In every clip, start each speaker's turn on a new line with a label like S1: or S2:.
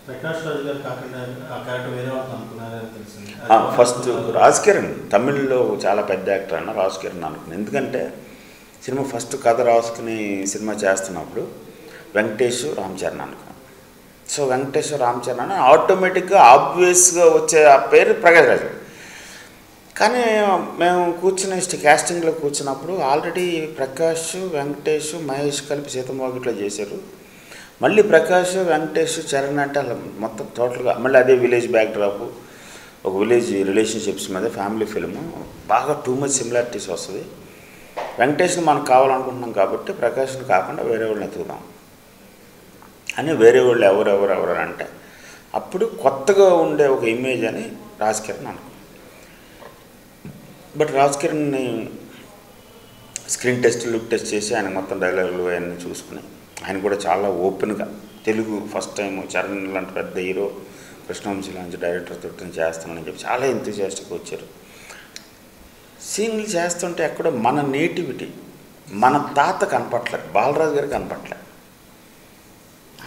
S1: ప్రకాష్ రాజ్ గారు కాకుండా ఆ క్యారెక్టర్ వేరే వాళ్ళకి అనుకున్నారని తెలిసింది.
S2: ఫస్ట్ రాజ్ కిరణ్ తమిళ్లో చాలా పెద్ద యాక్టర్ అన్న రాజ్ కిరణ్ అనుకున్నాను. ఎందుకంటే సినిమా ఫస్ట్ కథ రాసుకుని సినిమా చేస్తున్నప్పుడు వెంకటేష్ రామ్ చరణ్ అనుకున్నాను. సో వెంకటేష్ రామ్ చరణ్ అని ఆటోమేటిక్గా ఆబ్వియస్గా వచ్చే ఆ పేరు ప్రకాష్ రాజ్. కానీ మేము కూర్చుని క్యాస్టింగ్లో కూర్చున్నప్పుడు ఆల్రెడీ ప్రకాష్ వెంకటేష్ మహేష్ కలిపి సీతమ్మవాకిట్లో చేశారు. మళ్ళీ ప్రకాష్ వెంకటేష్ చరణ్ అంటే అలా మొత్తం టోటల్గా మళ్ళీ అదే విలేజ్ బ్యాక్డ్రాప్, ఒక విలేజ్ రిలేషన్షిప్స్ మీద ఫ్యామిలీ ఫిల్ము, బాగా టూ మచ్ సిమిలారిటీస్ వస్తుంది. వెంకటేష్ని మనకు కావాలనుకుంటున్నాం కాబట్టి ప్రకాష్ని కాకుండా వేరే వాళ్ళని ఎత్తుకుదాం అని వేరే వాళ్ళు ఎవరు అంటే అప్పుడు కొత్తగా ఉండే ఒక ఇమేజ్ అని రాజ్ కిరణ్ అనుకున్నాం. బట్ రాజ్ కిరణ్ని స్క్రీన్ టెస్ట్ లుక్ టెస్ట్ చేసి ఆయన మొత్తం డైలాగులు అవన్నీ చూసుకుని ఆయన కూడా చాలా ఓపెన్గా తెలుగు ఫస్ట్ టైం చరణ్ లాంటి పెద్ద హీరో కృష్ణవంశీ లాంటి డైరెక్టర్ తోటి చేస్తున్నానని చెప్పి చాలా ఎంతూజియాస్టిక్గా వచ్చారు. సీన్లు చేస్తుంటే ఎక్కడో మన నేటివిటీ మన తాత కనపట్లేదు, బాలరాజు గారికి కనపట్లేదు.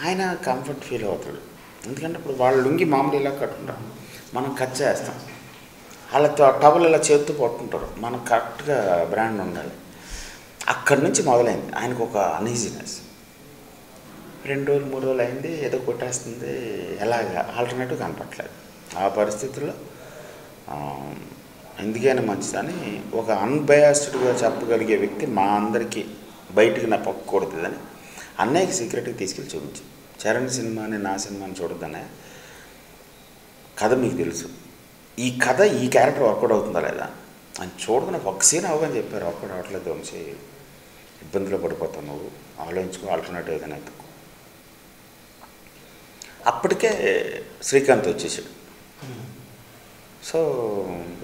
S2: ఆయన కంఫర్ట్ ఫీల్ అవుతాడు. ఎందుకంటే ఇప్పుడు వాళ్ళు లుంగి మామూలు ఇలా కట్టుకుంటారు, మనం కట్ చేస్తాం. వాళ్ళతో టవల్ ఇలా చేత్తూ పట్టుకుంటారు, మనకు కరెక్ట్గా బ్రాండ్ ఉండాలి. అక్కడి నుంచి మొదలైంది ఆయనకు ఒక అనీజీనెస్. 2 రోజులు 3 రోజులు అయింది, ఏదో కొట్టేస్తుంది, ఎలాగా ఆల్టర్నేటివ్ కనపట్లేదు. ఆ పరిస్థితుల్లో ఎందుకైనా మంచిదని ఒక అన్బయాస్డ్గా చెప్పగలిగే వ్యక్తి మా అందరికీ బయటికి నా పక్కకూడదని అన్నయ్యకి సీక్రెట్గా తీసుకెళ్ళి చూపించి, చరణ్ సినిమాని నా సినిమాని చూడద్దనే కథ మీకు తెలుసు, ఈ కథ ఈ క్యారెక్టర్ వర్కౌట్ అవుతుందా లేదా అని చూడకుండా ఒక సీన్ అవ్వని చెప్పారు. వర్కౌట్ అవ్వట్లేదు వంశీ, ఇబ్బందులు పడిపోతావు, నువ్వు ఆలోచించుకో, ఆల్టర్నేటివ్ ఏదైనా ఎత్తుకో. అప్పటికే శ్రీకాంత్ వచ్చేసాడు. సో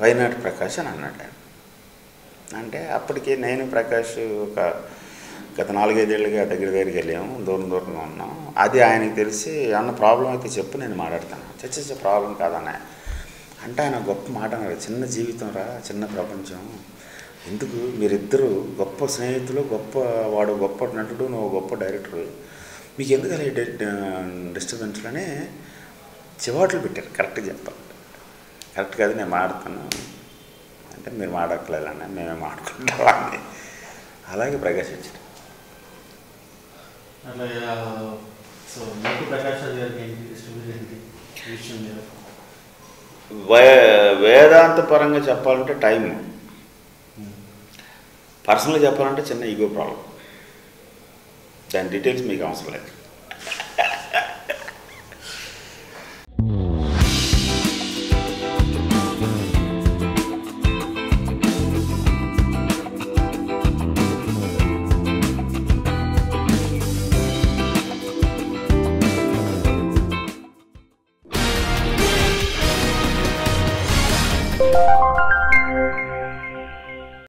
S2: వైనాట్ ప్రకాష్ అని అన్నాడు ఆయన. అంటే అప్పటికే నేను ప్రకాష్ ఒక గత 4-5 ఏళ్ళుగా దగ్గరికి వెళ్ళాము, దూరంగా ఉన్నాం. అది ఆయనకి తెలిసి అన్న ప్రాబ్లం అయితే చెప్పు నేను మాట్లాడతాను. చచ్చ ప్రాబ్లం కాదన్న అంటే ఆయన గొప్ప మాట అన్నారు, చిన్న జీవితం రా, చిన్న ప్రపంచం, ఎందుకు మీరిద్దరూ గొప్ప స్నేహితులు, వాడు గొప్ప నటుడు, నువ్వు గొప్ప డైరెక్టరు, మీకు ఎందుకు అలా డిస్టర్బెన్స్లోనే చివాట్లు పెట్టారు. కరెక్ట్గా చెప్పాలి, కరెక్ట్ కాదు నేను మాట్లాడతాను అంటే మీరు మాట్లాడలేదన్న, మేమే మాట్లాడుకుంటామని అలాగే ప్రకాష్ వచ్చాడు. వేదాంత పరంగా చెప్పాలంటే టైం, పర్సనల్గా చెప్పాలంటే చిన్న ఈగో ప్రాబ్లం. దాని డీటెయిల్స్ మీకు అవసరం లేదు.